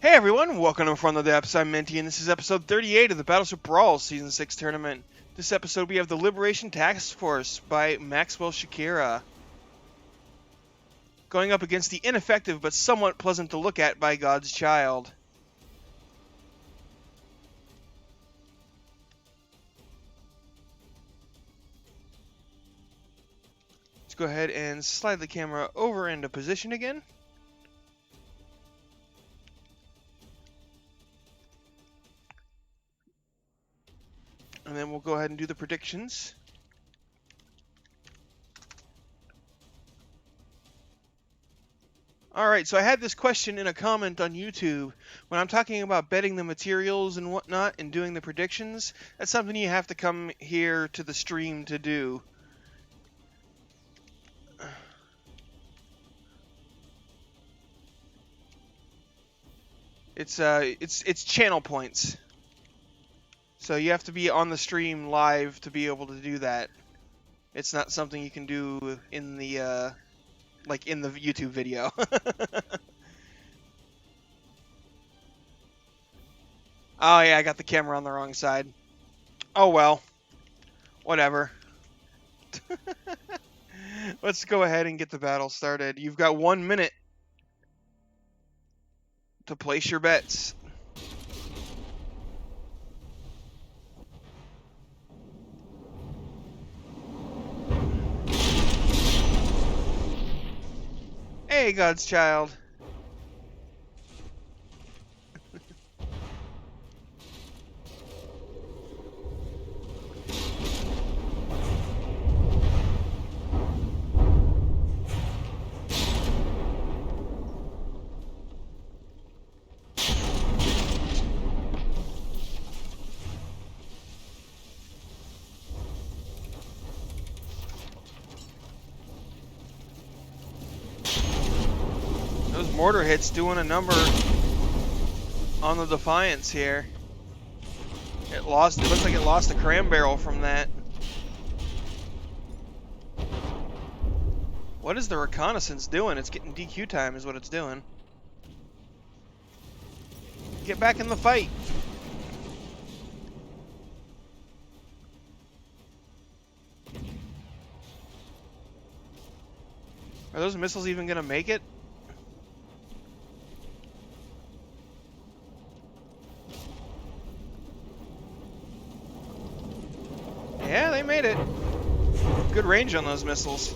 Hey everyone, welcome to From the Depths. I'm Minty, and this is episode 38 of the Battleship Brawl Season 6 tournament. This episode we have the Liberation Task Force by Maxwell Shakira, going up against the ineffective but somewhat pleasant to look at by God's Child. Let's go ahead and slide the camera over into position again. And then we'll go ahead and do the predictions. Alright, so I had this question in a comment on YouTube. When I'm talking about betting the materials and whatnot and doing the predictions, that's something you have to come here to the stream to do. It's channel points. So you have to be on the stream live to be able to do that. It's not something you can do in the like in the YouTube video. Oh yeah, I got the camera on the wrong side. Oh well. Whatever. Let's go ahead and get the battle started. You've got 1 minute to place your bets. Hey, God's Child. Those mortar hits doing a number on the Defiance here. It looks like it lost a cram barrel from that. What is the reconnaissance doing? It's getting DQ time is what it's doing. Get back in the fight. Are those missiles even gonna make it? Yeah, they made it. Good range on those missiles.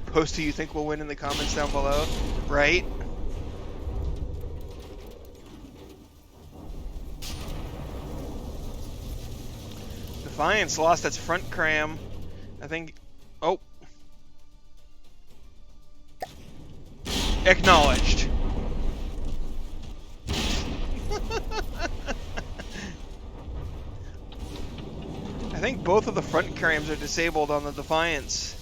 Post who you think will win in the comments down below, right? Defiance lost its front cram. I think... Oh. Acknowledged. I think both of the front crams are disabled on the Defiance.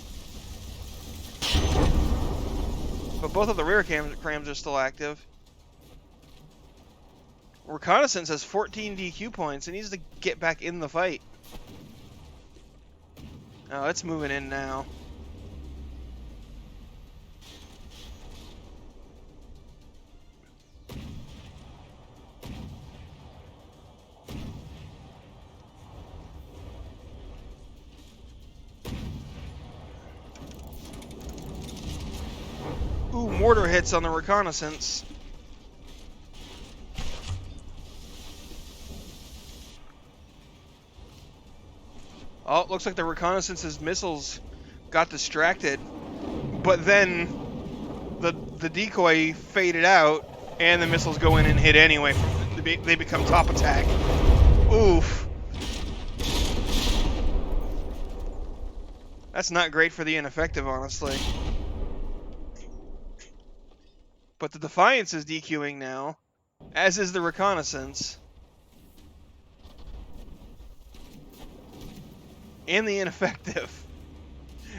But both of the rear crams are still active. Reconnaissance has 14 DQ points. It needs to get back in the fight. Oh, it's moving in now. Ooh, mortar hits on the reconnaissance. Oh, it looks like the reconnaissance's missiles got distracted. But then the decoy faded out, and the missiles go in and hit anyway. They become top attack. Oof. That's not great for the ineffective, honestly. But the Defiance is DQing now, as is the reconnaissance. And the ineffective.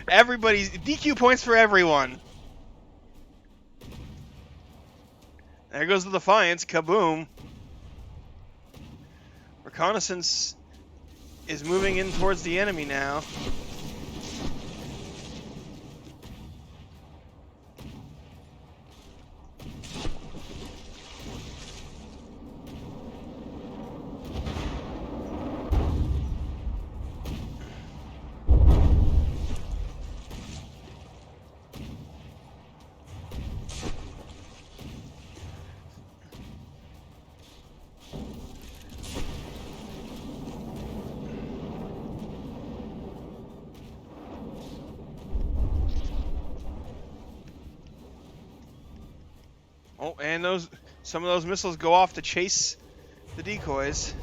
Everybody's DQ points for everyone. There goes the Defiance, kaboom. Reconnaissance is moving in towards the enemy now. Oh, and some of those missiles go off to chase the decoys.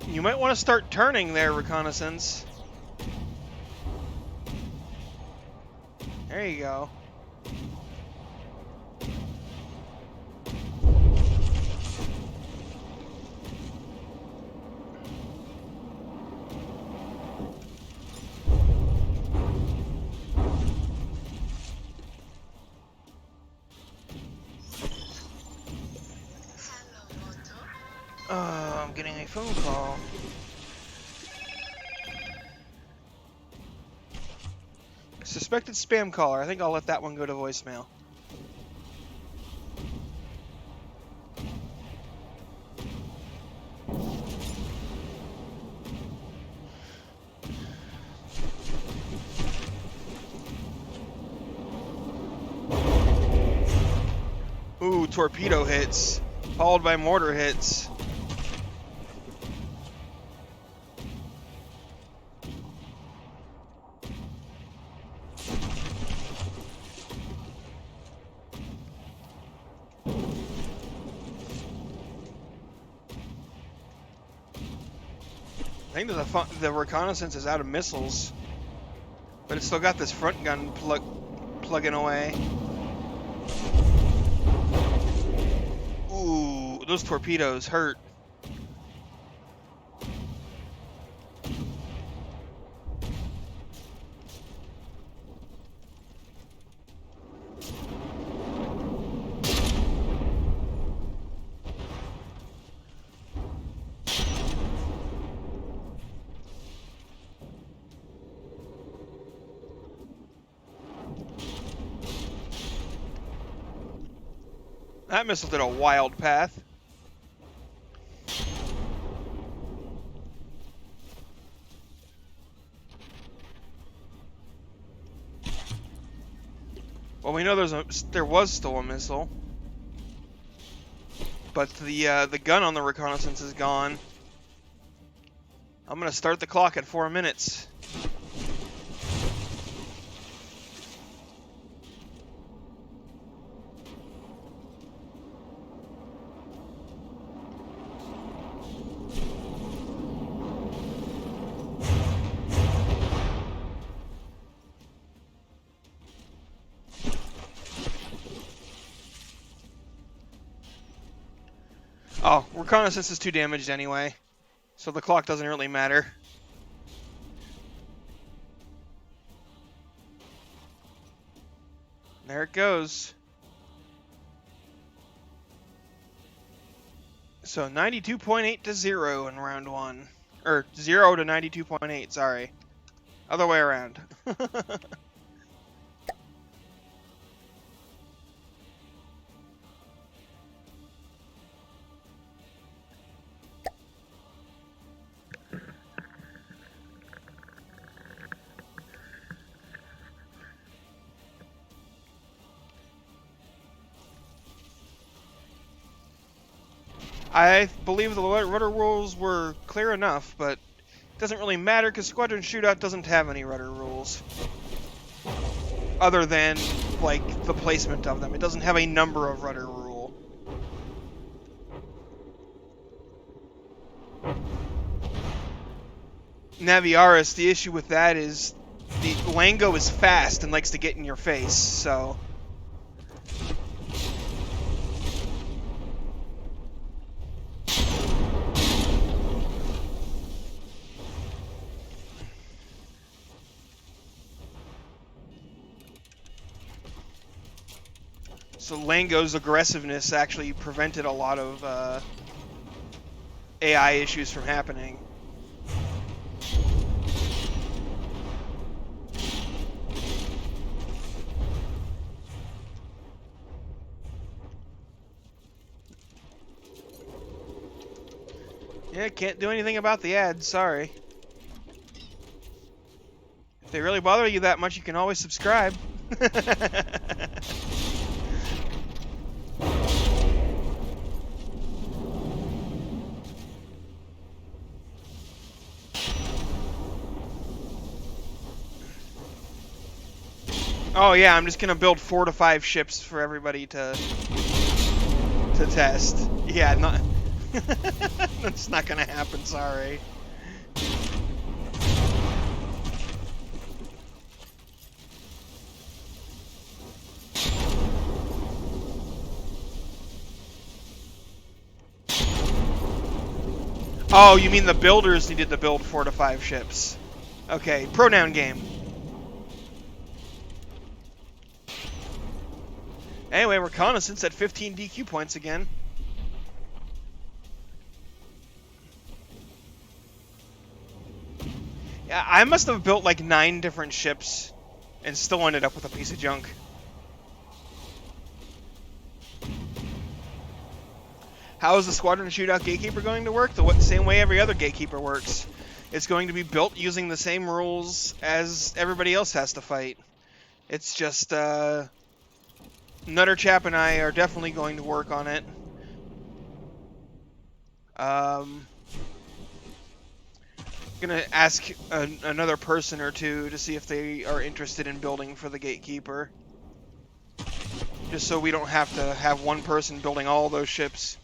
You might want to start turning there, reconnaissance. There you go. I'm getting a phone call. Suspected spam caller. I think I'll let that one go to voicemail. Ooh, torpedo hits, followed by mortar hits. I think the reconnaissance is out of missiles, but it's still got this front gun plugging away. Ooh, those torpedoes hurt. That missile did a wild path. Well, we know there was still a missile, but the gun on the reconnaissance is gone. I'm gonna start the clock at 4 minutes. Oh, reconnaissance is too damaged anyway, so the clock doesn't really matter. There it goes. So 92.8 to 0 in round 1. Or 0 to 92.8, sorry. Other way around. I believe the rudder rules were clear enough, but it doesn't really matter because Squadron Shootout doesn't have any rudder rules. Other than, like, the placement of them. It doesn't have a number of rudder rule. Naviaris, the issue with that is the Lango is fast and likes to get in your face, so... So Lango's aggressiveness actually prevented a lot of AI issues from happening. Yeah, can't do anything about the ads, sorry. If they really bother you that much, you can always subscribe. Oh yeah, I'm just gonna build 4 to 5 ships for everybody to test. Yeah, not that's not gonna happen. Sorry. Oh, you mean the builders needed to build 4 to 5 ships? Okay, pronoun game. Anyway, reconnaissance at 15 DQ points again. Yeah, I must have built like 9 different ships and still ended up with a piece of junk. How is the squadron shootout gatekeeper going to work? The same way every other gatekeeper works. It's going to be built using the same rules as everybody else has to fight. It's just, Nutterchap and I are definitely going to work on it. Gonna ask another person or two to see if they are interested in building for the gatekeeper. Just so we don't have to have one person building all those ships.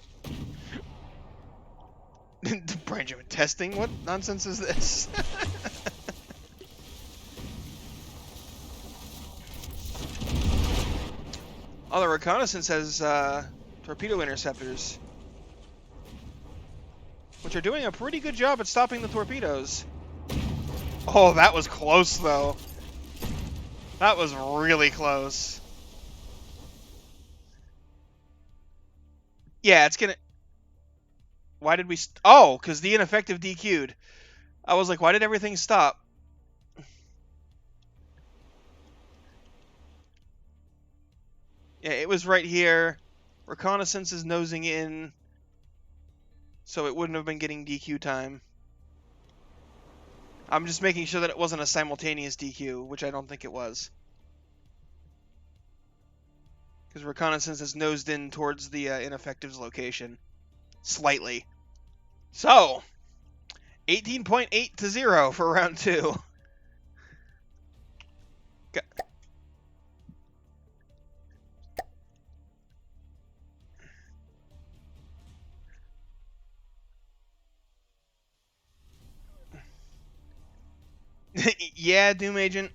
Branch of testing? What nonsense is this? Oh, the reconnaissance has torpedo interceptors, which are doing a pretty good job at stopping the torpedoes. Oh, that was close, though. That was really close. Yeah, it's gonna... Why did we... Oh, because the ineffective DQ'd. I was like, why did everything stop? Yeah, it was right here. Reconnaissance is nosing in, so it wouldn't have been getting DQ time. I'm just making sure that it wasn't a simultaneous DQ, which I don't think it was. Because reconnaissance is nosed in towards the ineffective's location. Slightly. So, 18.8 to 0 for round 2. Yeah, Doom Agent.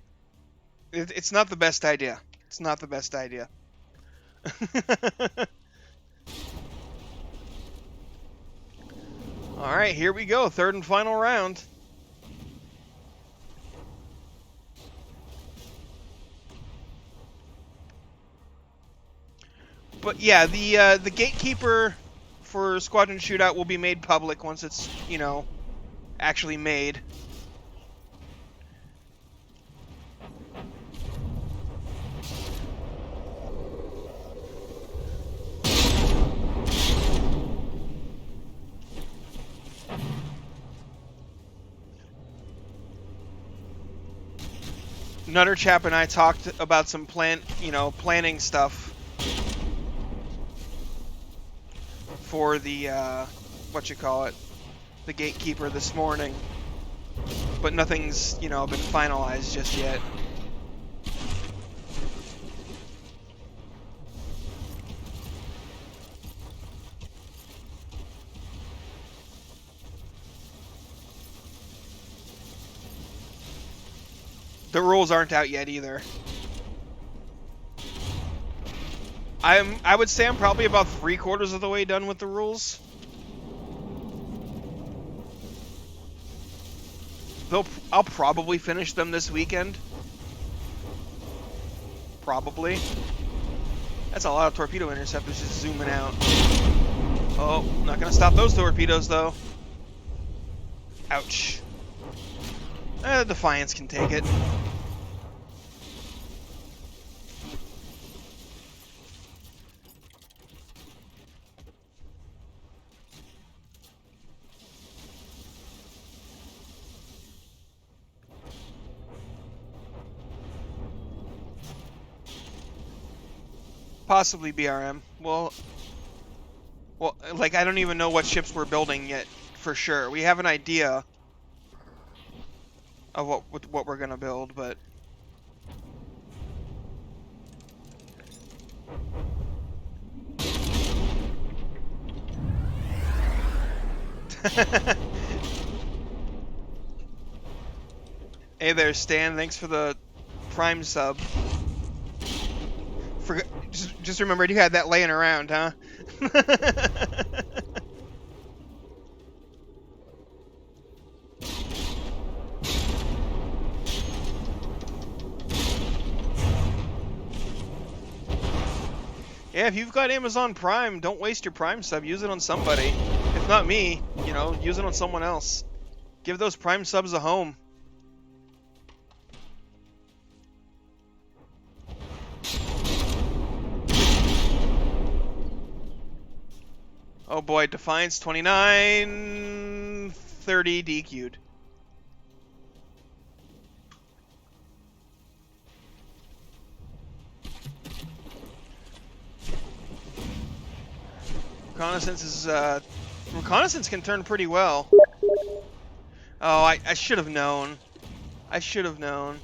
It's not the best idea. It's not the best idea. Alright, here we go. Third and final round. But yeah, the gatekeeper for Squadron Shootout will be made public once it's, you know, actually made. Nutterchap and I talked about some planning stuff for the the gatekeeper this morning, but nothing's been finalized just yet. The rules aren't out yet either. I would say I'm probably about 3/4 of the way done with the rules. I'll probably finish them this weekend. Probably. That's a lot of torpedo interceptors just zooming out. Oh, not gonna stop those torpedoes though. Ouch. Defiance can take it. Possibly BRM. Well, like, I don't even know what ships we're building yet, for sure. We have an idea of what we're gonna build, but... Hey there, Stan. Thanks for the Prime sub. Just remembered you had that laying around, huh? Yeah, if you've got Amazon Prime, don't waste your Prime sub. Use it on somebody. If not me, you know, use it on someone else. Give those Prime subs a home. Oh boy, Defiance 29, 30 DQ'd. Reconnaissance can turn pretty well. Oh, I should have known. I should have known.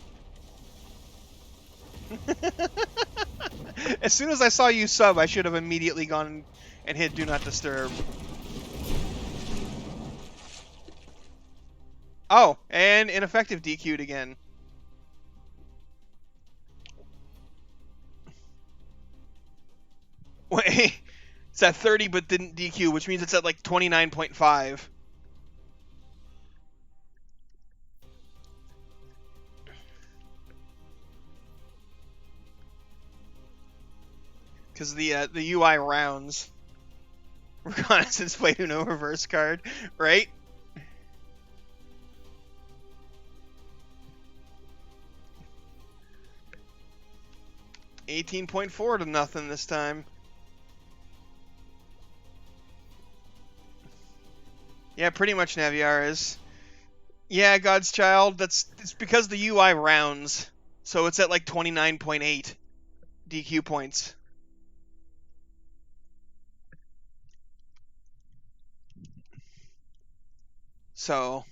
As soon as I saw you sub, I should have immediately gone and hit Do Not Disturb. Oh, and Ineffective DQ'd again. Wait, it's at 30 but didn't DQ, which means it's at like 29.5. Because the UI rounds. Reconnaissance play to no reverse card, right? $18.4 to nothing this time. Yeah, pretty much Naviar is. Yeah, God's Child, it's because the UI rounds. So it's at like 29.8 DQ points. So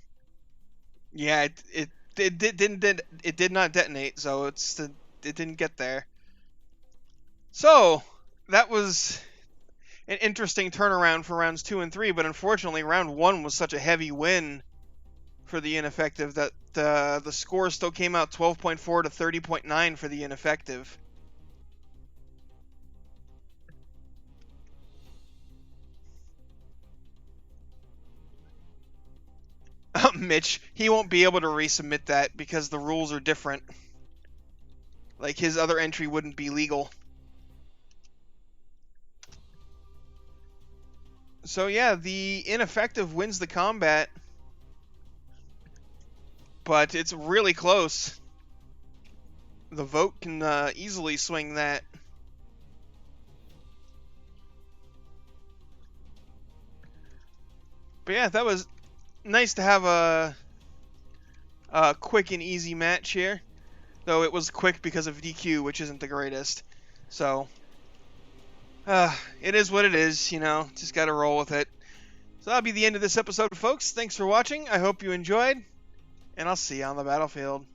yeah, it did not detonate, so it didn't get there. So that was an interesting turnaround for rounds 2 and 3, but unfortunately round 1 was such a heavy win for the Ineffective that the score still came out 12.4 to 30.9 for the Ineffective. Mitch, he won't be able to resubmit that because the rules are different. Like, his other entry wouldn't be legal. So yeah, the Ineffective wins the combat, but it's really close. The vote can easily swing that. But yeah, that was nice to have a quick and easy match here. Though it was quick because of DQ, which isn't the greatest. So, it is what it is, you know, just gotta roll with it. So that'll be the end of this episode, folks. Thanks for watching. I hope you enjoyed, and I'll see you on the battlefield.